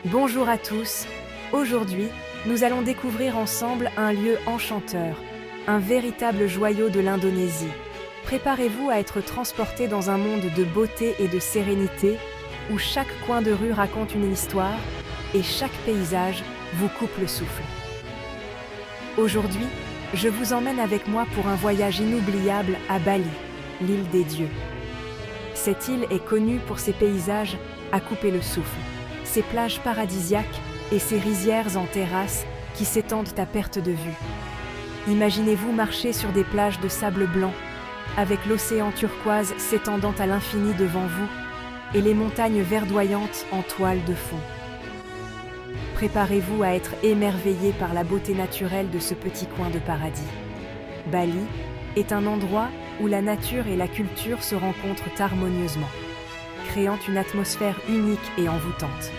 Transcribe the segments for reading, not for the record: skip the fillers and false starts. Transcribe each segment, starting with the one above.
Bonjour à tous. Aujourd'hui, nous allons découvrir ensemble un lieu enchanteur, un véritable joyau de l'Indonésie. Préparez-vous à être transporté dans un monde de beauté et de sérénité, où chaque coin de rue raconte une histoire et chaque paysage vous coupe le souffle. Aujourd'hui, je vous emmène avec moi pour un voyage inoubliable à Bali, l'île des dieux. Cette île est connue pour ses paysages à couper le souffle, ses plages paradisiaques et ses rizières en terrasse qui s'étendent à perte de vue. Imaginez-vous marcher sur des plages de sable blanc, avec l'océan turquoise s'étendant à l'infini devant vous et les montagnes verdoyantes en toile de fond. Préparez-vous à être émerveillé par la beauté naturelle de ce petit coin de paradis. Bali est un endroit où la nature et la culture se rencontrent harmonieusement, créant une atmosphère unique et envoûtante.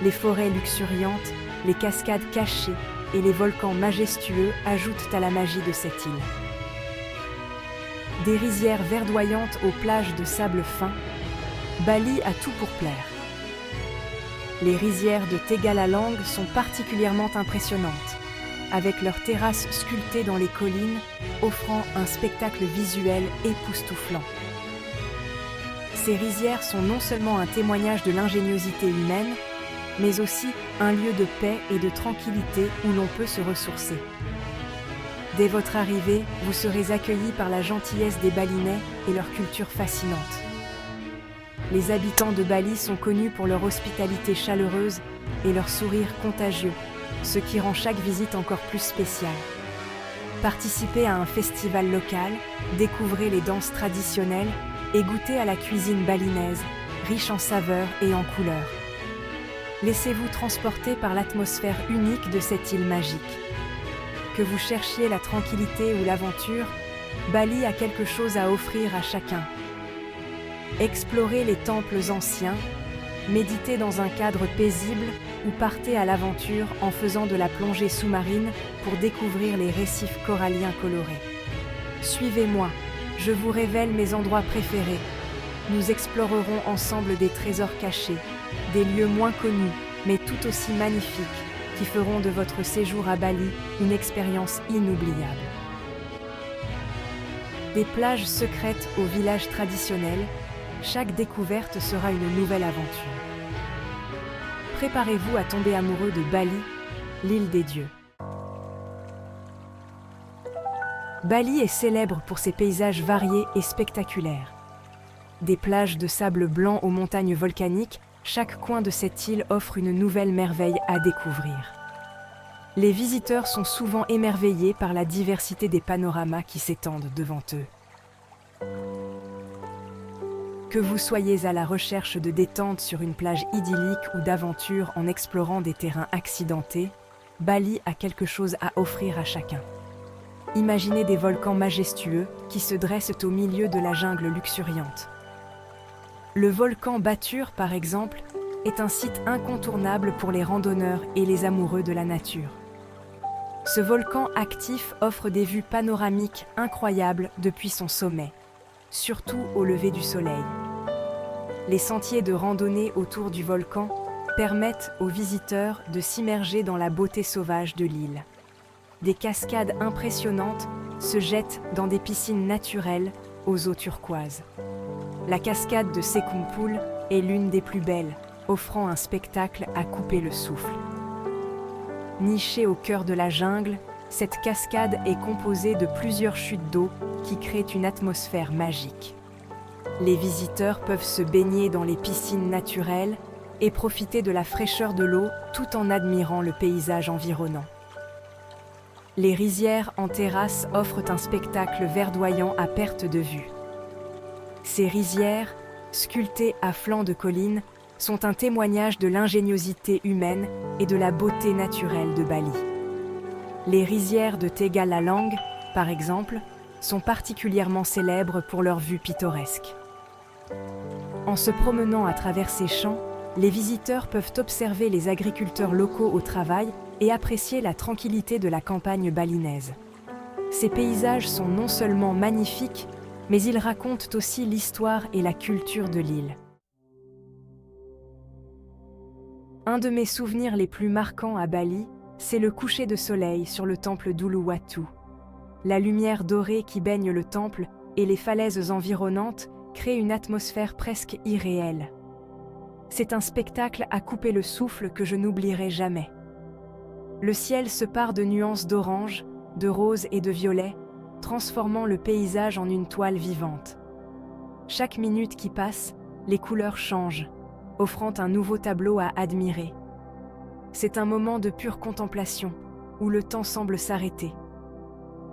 Les forêts luxuriantes, les cascades cachées et les volcans majestueux ajoutent à la magie de cette île. Des rizières verdoyantes aux plages de sable fin, Bali a tout pour plaire. Les rizières de Tegalalang sont particulièrement impressionnantes, avec leurs terrasses sculptées dans les collines, offrant un spectacle visuel époustouflant. Ces rizières sont non seulement un témoignage de l'ingéniosité humaine, mais aussi un lieu de paix et de tranquillité où l'on peut se ressourcer. Dès votre arrivée, vous serez accueillis par la gentillesse des Balinais et leur culture fascinante. Les habitants de Bali sont connus pour leur hospitalité chaleureuse et leur sourire contagieux, ce qui rend chaque visite encore plus spéciale. Participez à un festival local, découvrez les danses traditionnelles et goûtez à la cuisine balinaise, riche en saveurs et en couleurs. Laissez-vous transporter par l'atmosphère unique de cette île magique. Que vous cherchiez la tranquillité ou l'aventure, Bali a quelque chose à offrir à chacun. Explorez les temples anciens, méditez dans un cadre paisible ou partez à l'aventure en faisant de la plongée sous-marine pour découvrir les récifs coralliens colorés. Suivez-moi, je vous révèle mes endroits préférés. Nous explorerons ensemble des trésors cachés, des lieux moins connus, mais tout aussi magnifiques, qui feront de votre séjour à Bali une expérience inoubliable. Des plages secrètes aux villages traditionnels, chaque découverte sera une nouvelle aventure. Préparez-vous à tomber amoureux de Bali, l'île des dieux. Bali est célèbre pour ses paysages variés et spectaculaires. Des plages de sable blanc aux montagnes volcaniques, chaque coin de cette île offre une nouvelle merveille à découvrir. Les visiteurs sont souvent émerveillés par la diversité des panoramas qui s'étendent devant eux. Que vous soyez à la recherche de détente sur une plage idyllique ou d'aventure en explorant des terrains accidentés, Bali a quelque chose à offrir à chacun. Imaginez des volcans majestueux qui se dressent au milieu de la jungle luxuriante. Le volcan Batur, par exemple, est un site incontournable pour les randonneurs et les amoureux de la nature. Ce volcan actif offre des vues panoramiques incroyables depuis son sommet, surtout au lever du soleil. Les sentiers de randonnée autour du volcan permettent aux visiteurs de s'immerger dans la beauté sauvage de l'île. Des cascades impressionnantes se jettent dans des piscines naturelles aux eaux turquoises. La cascade de Sekumpul est l'une des plus belles, offrant un spectacle à couper le souffle. Nichée au cœur de la jungle, cette cascade est composée de plusieurs chutes d'eau qui créent une atmosphère magique. Les visiteurs peuvent se baigner dans les piscines naturelles et profiter de la fraîcheur de l'eau tout en admirant le paysage environnant. Les rizières en terrasse offrent un spectacle verdoyant à perte de vue. Ces rizières, sculptées à flanc de collines, sont un témoignage de l'ingéniosité humaine et de la beauté naturelle de Bali. Les rizières de Tegalalang, par exemple, sont particulièrement célèbres pour leurs vues pittoresques. En se promenant à travers ces champs, les visiteurs peuvent observer les agriculteurs locaux au travail et apprécier la tranquillité de la campagne balinaise. Ces paysages sont non seulement magnifiques, mais ils racontent aussi l'histoire et la culture de l'île. Un de mes souvenirs les plus marquants à Bali, c'est le coucher de soleil sur le temple d'Uluwatu. La lumière dorée qui baigne le temple et les falaises environnantes créent une atmosphère presque irréelle. C'est un spectacle à couper le souffle que je n'oublierai jamais. Le ciel se pare de nuances d'orange, de rose et de violet, transformant le paysage en une toile vivante. Chaque minute qui passe, les couleurs changent, offrant un nouveau tableau à admirer. C'est un moment de pure contemplation, où le temps semble s'arrêter.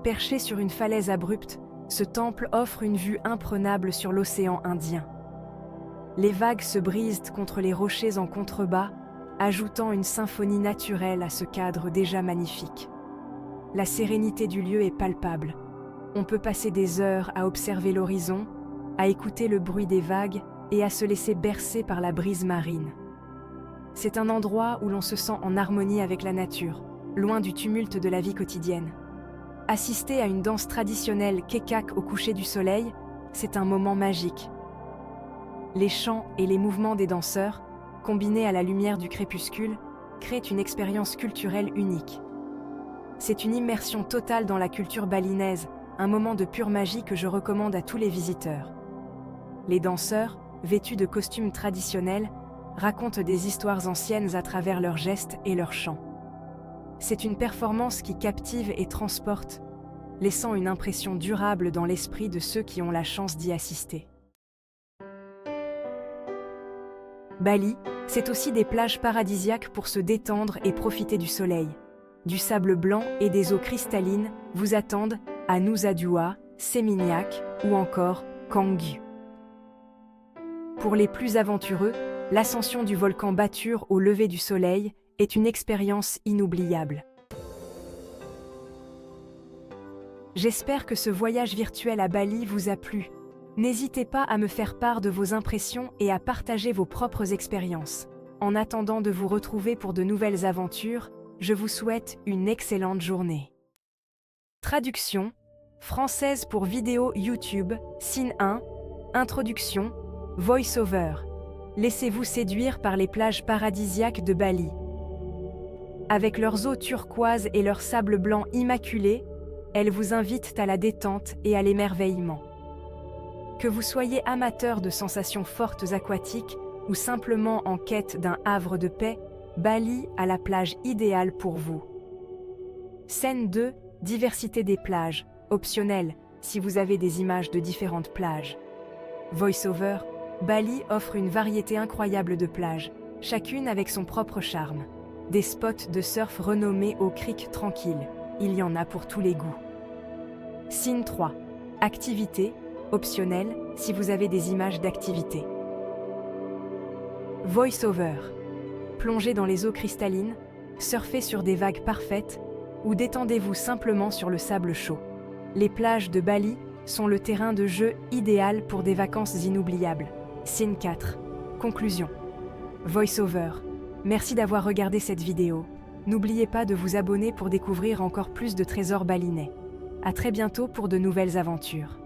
Perché sur une falaise abrupte, ce temple offre une vue imprenable sur l'océan Indien. Les vagues se brisent contre les rochers en contrebas, ajoutant une symphonie naturelle à ce cadre déjà magnifique. La sérénité du lieu est palpable. On peut passer des heures à observer l'horizon, à écouter le bruit des vagues et à se laisser bercer par la brise marine. C'est un endroit où l'on se sent en harmonie avec la nature, loin du tumulte de la vie quotidienne. Assister à une danse traditionnelle kekak au coucher du soleil, c'est un moment magique. Les chants et les mouvements des danseurs, combinés à la lumière du crépuscule, créent une expérience culturelle unique. C'est une immersion totale dans la culture balinaise, un moment de pure magie que je recommande à tous les visiteurs. Les danseurs, vêtus de costumes traditionnels, racontent des histoires anciennes à travers leurs gestes et leurs chants. C'est une performance qui captive et transporte, laissant une impression durable dans l'esprit de ceux qui ont la chance d'y assister. Bali, c'est aussi des plages paradisiaques pour se détendre et profiter du soleil. Du sable blanc et des eaux cristallines vous attendent à Nusa Dua, Seminyak ou encore Kangyu. Pour les plus aventureux, l'ascension du volcan Batur au lever du soleil est une expérience inoubliable. J'espère que ce voyage virtuel à Bali vous a plu. N'hésitez pas à me faire part de vos impressions et à partager vos propres expériences. En attendant de vous retrouver pour de nouvelles aventures, je vous souhaite une excellente journée. Traduction française pour vidéo YouTube, Scene 1, Introduction, Voice-over. Laissez-vous séduire par les plages paradisiaques de Bali. Avec leurs eaux turquoises et leur sable blanc immaculé, elles vous invitent à la détente et à l'émerveillement. Que vous soyez amateur de sensations fortes aquatiques ou simplement en quête d'un havre de paix, Bali a la plage idéale pour vous. Scène 2, diversité des plages, optionnelle si vous avez des images de différentes plages. Voice-over, Bali offre une variété incroyable de plages, chacune avec son propre charme. Des spots de surf renommés aux criques tranquilles, il y en a pour tous les goûts. Scene 3, activité, optionnelle si vous avez des images d'activité. Voice-over, plongez dans les eaux cristallines, surfez sur des vagues parfaites ou détendez-vous simplement sur le sable chaud. Les plages de Bali sont le terrain de jeu idéal pour des vacances inoubliables. Scene 4, conclusion. Voice-over, merci d'avoir regardé cette vidéo. N'oubliez pas de vous abonner pour découvrir encore plus de trésors balinais. À très bientôt pour de nouvelles aventures.